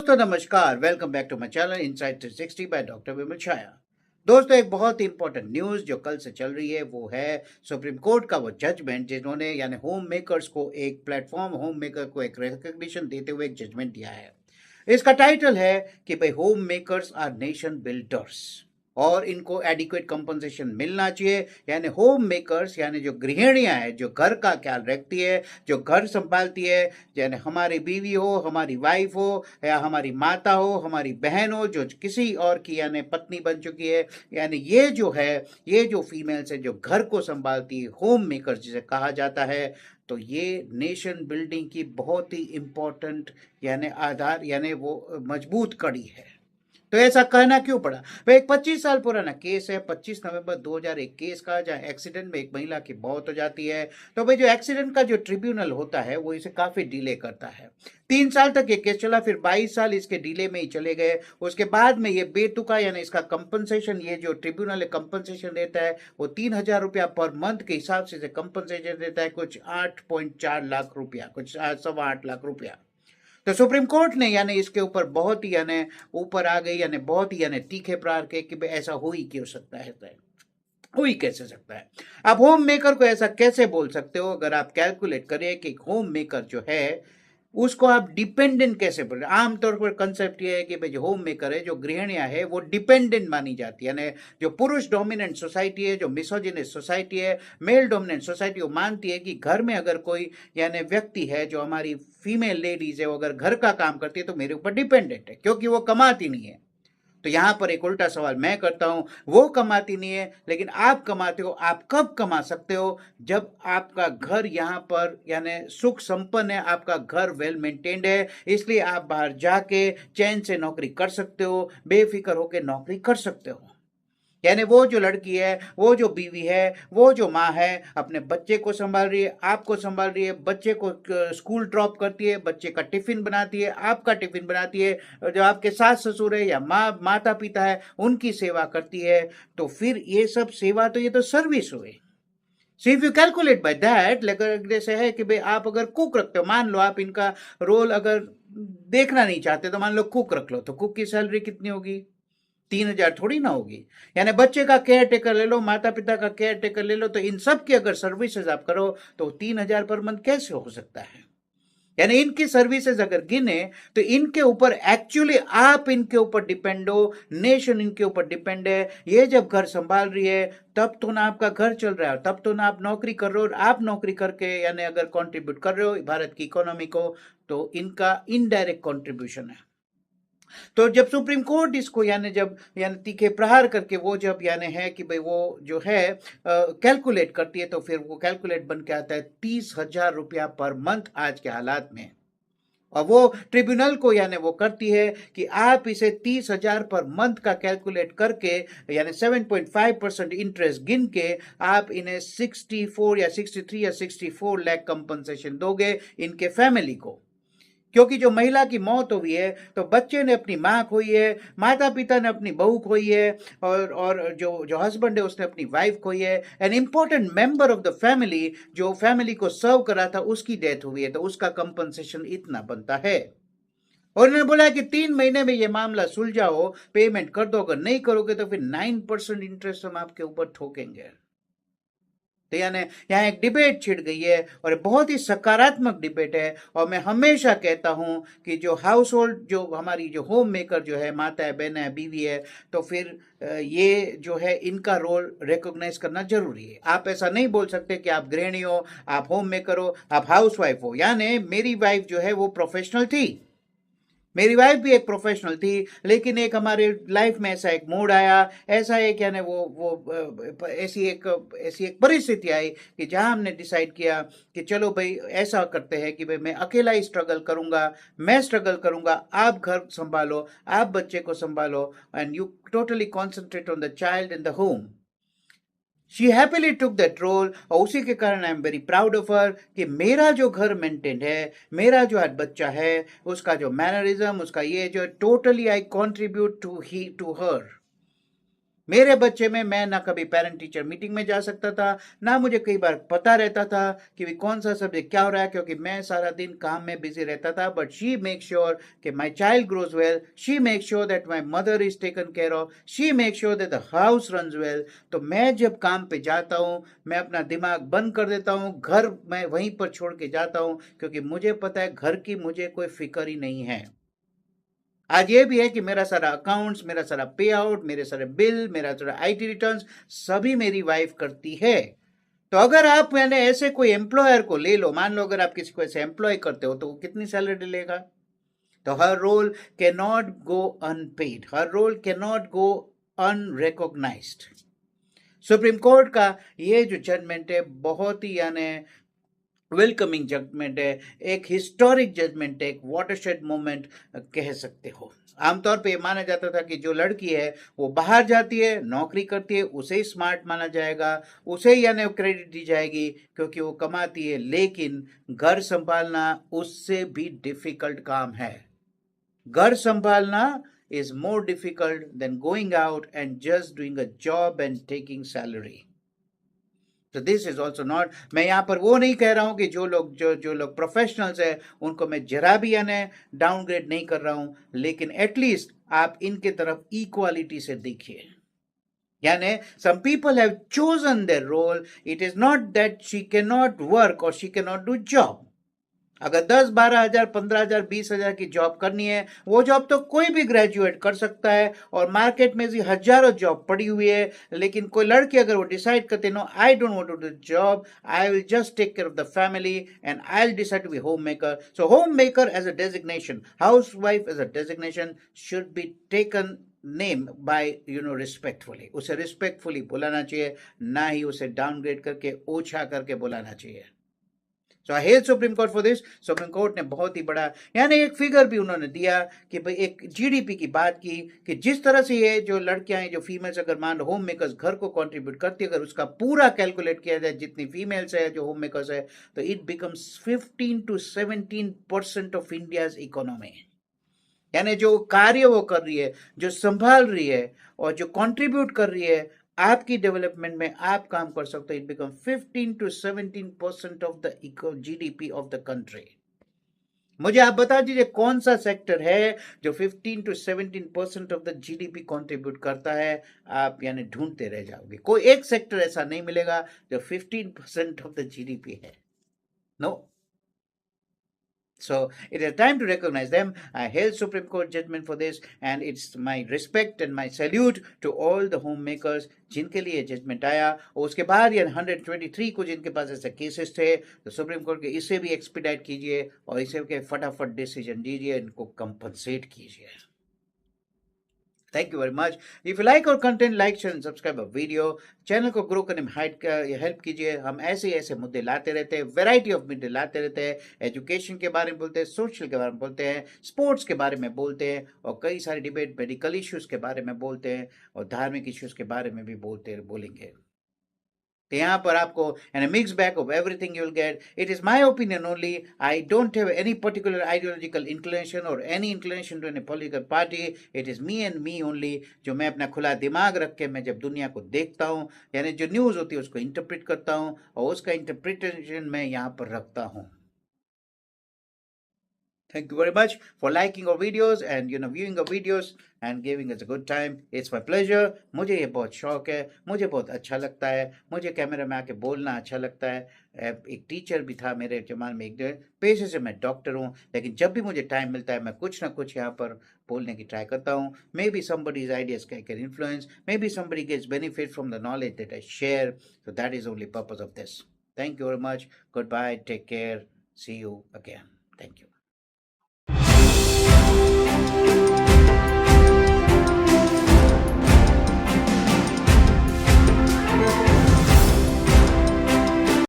दोस्तों नमस्कार, welcome back to my channel inside 360 by doctor Vimal Chhaya. दोस्तों एक बहुत ही इंपॉर्टेंट न्यूज़ जो कल से चल रही है वो है सुप्रीम कोर्ट का वो जजमेंट जिन्होंने यानी होम मेकर्स को एक प्लेटफॉर्म, होम मेकर को एक रिकग्निशन देते हुए एक जजमेंट दिया है। इसका टाइटल है कि भाई home makers our nation builders और इनको एडिक्वेट कंपनसेशन मिलना चाहिए। यानी होम मेकर्स यानी जो गृहिणियां हैं, जो घर का ख्याल रखती है, जो घर संभालती है, यानी हमारी बीवी हो, हमारी वाइफ हो या हमारी माता हो, हमारी बहन हो, जो किसी और की यानी पत्नी बन चुकी है, यानी ये जो है, ये जो फीमेल्स है जो घर को संभालती है, होम मेकर्स जिसे कहा जाता है, तो ये नेशन बिल्डिंग की बहुत ही इंपॉर्टेंट यानी आधार यानी वो मजबूत कड़ी है। तो ऐसा कहना क्यों पड़ा? वह एक 25 साल पुराना केस है, 25 नवंबर 2021 का, जहां एक्सीडेंट में एक महिला की मौत हो जाती है। तो भाई जो एक्सीडेंट का जो ट्रिब्यूनल होता है वो इसे काफी डिले करता है। 3 साल तक ये केस चला, फिर 22 साल इसके डिले में ही चले गए। उसके बाद में ये बेतुका यानी इसका कंपनसेशन, ये जो ट्रिब्यूनल कंपनसेशन देता है वो 3,000 रुपया पर मंथ के हिसाब से कंपनसेशन देता है, कुछ 8.4 लाख रुपया, कुछ 8.25 लाख रुपया। तो सुप्रीम कोर्ट ने यानी इसके ऊपर बहुत ही यानी ऊपर आ गई, यानी बहुत ही यानी तीखे प्रहार के कि भाई ऐसा हो ही क्यों सकता है, हो ही कैसे सकता है। आप होम मेकर को ऐसा कैसे बोल सकते हो? अगर आप कैलकुलेट करें कि होम मेकर जो है उसको आप डिपेंडेंट कैसे बोल रहे? आमतौर पर कंसेप्ट ये है कि भाई जो होम मेकर है, जो गृहिणियां है, वो डिपेंडेंट मानी जाती है। यानी जो पुरुष डोमिनेंट सोसाइटी है, जो मिसोजिनिस्ट सोसाइटी है, मेल डोमिनेंट सोसाइटी, वो मानती है कि घर में अगर कोई यानी व्यक्ति है, जो हमारी फीमेल लेडीज है, वो अगर घर का काम करती है तो मेरे ऊपर डिपेंडेंट है क्योंकि वो कमाती नहीं है। तो यहां पर एक उल्टा सवाल मैं करता हूं, वो कमाती नहीं है लेकिन आप कमाते हो। आप कब कमा सकते हो? जब आपका घर यहां पर यानी सुख संपन्न है, आपका घर वेल मेंटेन्ड है, इसलिए आप बाहर जाके चैन से नौकरी कर सकते हो, बेफिक्र होकर नौकरी कर सकते हो। यानी वो जो लड़की है, वो जो बीवी है, वो जो माँ है, अपने बच्चे को संभाल रही है, आपको संभाल रही है, बच्चे को स्कूल ड्रॉप करती है, बच्चे का टिफिन बनाती है, आपका टिफिन बनाती है, जो आपके सास ससुर है या माता पिता है उनकी सेवा करती है। तो फिर ये सब सेवा, तो ये तो सर्विस हुई। So if you calculate by that, जैसे है कि भाई आप अगर कुक रखते हो, मान लो आप इनका रोल अगर देखना नहीं चाहते तो मान लो कुक रख लो, तो कुक की सैलरी कितनी होगी? 3,000 थोड़ी ना होगी। यानी बच्चे का केयर टेकर ले लो, माता पिता का केयर टेकर ले लो, तो इन सब की अगर सर्विसेज आप करो तो 3,000 पर मंथ कैसे हो सकता है? यानी इनकी सर्विसेज अगर गिने तो इनके ऊपर एक्चुअली आप इनके ऊपर डिपेंड हो, नेशन इनके ऊपर डिपेंड है। ये जब घर संभाल रही है तब तो ना आपका घर चल रहा है, तब तो ना आप नौकरी कर रहे हो। आप नौकरी करके यानी अगर कंट्रीब्यूट कर रहे हो भारत की इकोनॉमी को, तो इनका इनडायरेक्ट कंट्रीब्यूशन है। तो जब सुप्रीम कोर्ट इसको यानी जब यानी तीखे प्रहार करके वो जब यानी है कि भाई वो जो है कैलकुलेट करती है, तो फिर वो कैलकुलेट बन के आता है 30,000 रुपया पर मंथ आज के हालात में। और वो ट्रिब्यूनल को यानी वो करती है कि आप इसे 30,000 पर मंथ का कैलकुलेट करके यानी 7.5% इंटरेस्ट गिन के आप इन्हें 64 या 63 या 64 लाख कंपनसेशन दोगे इनके फैमिली को। क्योंकि जो महिला की मौत हुई है तो बच्चे ने अपनी माँ खोई है, माता पिता ने अपनी बहू खोई है, और जो जो हस्बैंड है उसने अपनी वाइफ खोई है। An important member of the family जो फैमिली को सर्व करा था उसकी डेथ हुई है, तो उसका कंपनसेशन इतना बनता है। और इन्होंने बोला कि 3 महीने में ये मामला सुलझाओ, पेमेंट कर दो, अगर नहीं करोगे तो फिर 9% इंटरेस्ट हम आपके ऊपर ठोकेंगे। तो यानी यहाँ एक डिबेट छिड़ गई है और बहुत ही सकारात्मक डिबेट है। और मैं हमेशा कहता हूँ कि जो हाउस होल्ड, जो हमारी जो होम मेकर जो है, माता है, बहन है, बीवी है, तो फिर ये जो है इनका रोल रिकॉग्नाइज करना जरूरी है। आप ऐसा नहीं बोल सकते कि आप गृहिणी हो, आप होम मेकर हो, आप हाउस वाइफ हो। यानी मेरी वाइफ जो है वो प्रोफेशनल थी, मेरी वाइफ भी एक प्रोफेशनल थी, लेकिन एक हमारे लाइफ में ऐसा एक मोड़ आया, ऐसा एक यानी ऐसी एक परिस्थिति आई कि जहां हमने डिसाइड किया कि चलो भाई ऐसा करते हैं कि भाई मैं अकेला ही स्ट्रगल करूंगा, मैं स्ट्रगल करूंगा, आप घर संभालो, आप बच्चे को संभालो, and you totally concentrate on the child in the home. She happily took that role, और उसी के कारण I am very proud of her कि मेरा जो घर मेंटेन है, मेरा जो आज बच्चा है, उसका जो मैनरिज्म, उसका ये जो totally I contribute to her. मेरे बच्चे में मैं ना कभी पेरेंट टीचर मीटिंग में जा सकता था, ना मुझे कई बार पता रहता था कि भी कौन सा सब्जेक्ट क्या हो रहा है, क्योंकि मैं सारा दिन काम में बिजी रहता था. बट शी मेक श्योर कि my child grows well, she make sure that my mother is taken care of, she make sure that the house runs well. तो मैं जब काम पे जाता हूँ, मैं अपना दिमाग बंद कर देता हूँ, घर मैं वहीं पर छोड़ के जाता हूँ, क्योंकि मुझे पता है घर की मुझे कोई फिक्र ही नहीं है. आज ये भी है कि मेरा सारा अकाउंट्स, मेरा सारा पे आउट, मेरे सारे बिल, मेरा सारा आईटी रिटर्न्स सभी मेरी वाइफ करती है. तो अगर आप मैंने ऐसे कोई एम्प्लॉयर को ले लो, मान लो अगर आप किसी को ऐसे एम्प्लॉय करते हो तो वो कितनी सैलरी लेगा. तो her role can not go unpaid, her role can not go unrecognised. Supreme court का ये जो जजमेंट है बहुत ही यानी वेलकमिंग जजमेंट है, एक हिस्टोरिक जजमेंट है, एक वाटरशेड मोमेंट कह सकते हो. आमतौर पे माना जाता था कि जो लड़की है वो बाहर जाती है, नौकरी करती है, उसे ही स्मार्ट माना जाएगा, उसे ही यानी क्रेडिट दी जाएगी क्योंकि वो कमाती है. लेकिन घर संभालना उससे भी डिफिकल्ट काम है. घर संभालना is more difficult than going out and just doing a job and taking salary. तो दिस इज ऑल्सो नॉट, मैं यहाँ पर वो नहीं कह रहा हूँ कि जो लोग प्रोफेशनल्स है उनको मैं जरा भी यानी डाउनग्रेड नहीं कर रहा हूँ, लेकिन एटलीस्ट आप इनके तरफ इक्वालिटी से देखिए. यानी some people have chosen their role. It is not that she cannot work or she cannot do job. अगर 10-12 हजार 15 हजार 20 हजार की जॉब करनी है, वो जॉब तो कोई भी ग्रेजुएट कर सकता है, और मार्केट में भी हजारों जॉब पड़ी हुई है. लेकिन कोई लड़की अगर वो डिसाइड करते no I don't want to do job, I will just take care of the family and I will decide to be home maker. So home maker as a designation, house wife as a designation should be taken name by respectfully. उसे respectfully बुलाना चाहिए, ना ही उसे downgrade करके ओछा करके बुलाना चाहिए. So I hate supreme court for this. Supreme court ने बहुत ही बड़ा यानी एक फिगर भी उन्होंने दिया कि भाई एक जीडीपी की बात की कि जिस तरह से ये जो लड़कियां हैं, जो फीमेल्स अगर मान लो होम मेकर्स घर को कंट्रीब्यूट करती है, अगर उसका पूरा कैलकुलेट किया जाए जितनी फीमेल्स है जो होम मेकर्स है, तो it becomes 15 to 17% of India's economy. यानी जो कार्य वो कर रही है, जो संभाल रही है और जो कंट्रीब्यूट कर रही है आपकी डेवलपमेंट में, आप काम कर सकते हो. It become 15 to 17% of the GDP of the country. मुझे आप बता दीजिए कौन सा सेक्टर है जो 15 to 17% of the GDP contribute करता है. आप यानी ढूंढते रह जाओगे, कोई एक सेक्टर ऐसा नहीं मिलेगा जो 15% ऑफ द जीडीपी है. No. So it is time to recognize them. I hail Supreme Court judgment for this, and it's my respect and my salute to all the homemakers जिनके लिए जजमेंट आया. और उसके बाद ये 123 को जिनके पास ऐसे केसेस थे, तो सुप्रीम कोर्ट के इसे भी एक्सपीडाइट कीजिए और इसे के फटाफट डिसीजन दीजिए, इनको कंपनसेट कीजिए. Thank you very much. If you like our content, like, share and subscribe our video. Channel को ग्रो करने में हेल्प कीजिए. हम ऐसे ऐसे मुद्दे लाते रहते हैं, वैरायटी ऑफ मुद्दे लाते रहते हैं. एजुकेशन के बारे में बोलते हैं, सोशल के बारे में बोलते हैं, स्पोर्ट्स के बारे में बोलते हैं, और कई सारे डिबेट मेडिकल इश्यूज के बारे में बोलते हैं, और धार्मिक इश्यूज के बारे में भी बोलेंगे. तो यहाँ पर आपको an mix bag of everything you will get. It is my opinion only. I don't have any particular ideological inclination or any inclination to any political party. It is me and me only, जो मैं अपना खुला दिमाग रख के मैं जब दुनिया को देखता हूँ, यानी जो न्यूज़ होती है उसको इंटरप्रेट करता हूँ, और उसका इंटरप्रिटेशन मैं यहाँ पर रखता हूँ. Thank you very much for liking our videos and viewing our videos and giving us a good time. It's my pleasure. मुझे ये बहुत शौक है, मुझे बहुत अच्छा लगता है, मुझे कैमरा में आके बोलना अच्छा लगता है. एक टीचर भी था मेरे जमाने में, एक पेशे से मैं डॉक्टर हूँ, लेकिन जब भी मुझे टाइम मिलता है मैं कुछ ना कुछ यहाँ पर बोलने की ट्राई करता हूँ. May be somebody's ideas can influence, maybe somebody gets benefit from the knowledge that I share. So that is only purpose of this. Thank you very much. Goodbye. Take care. See you again. Thank you.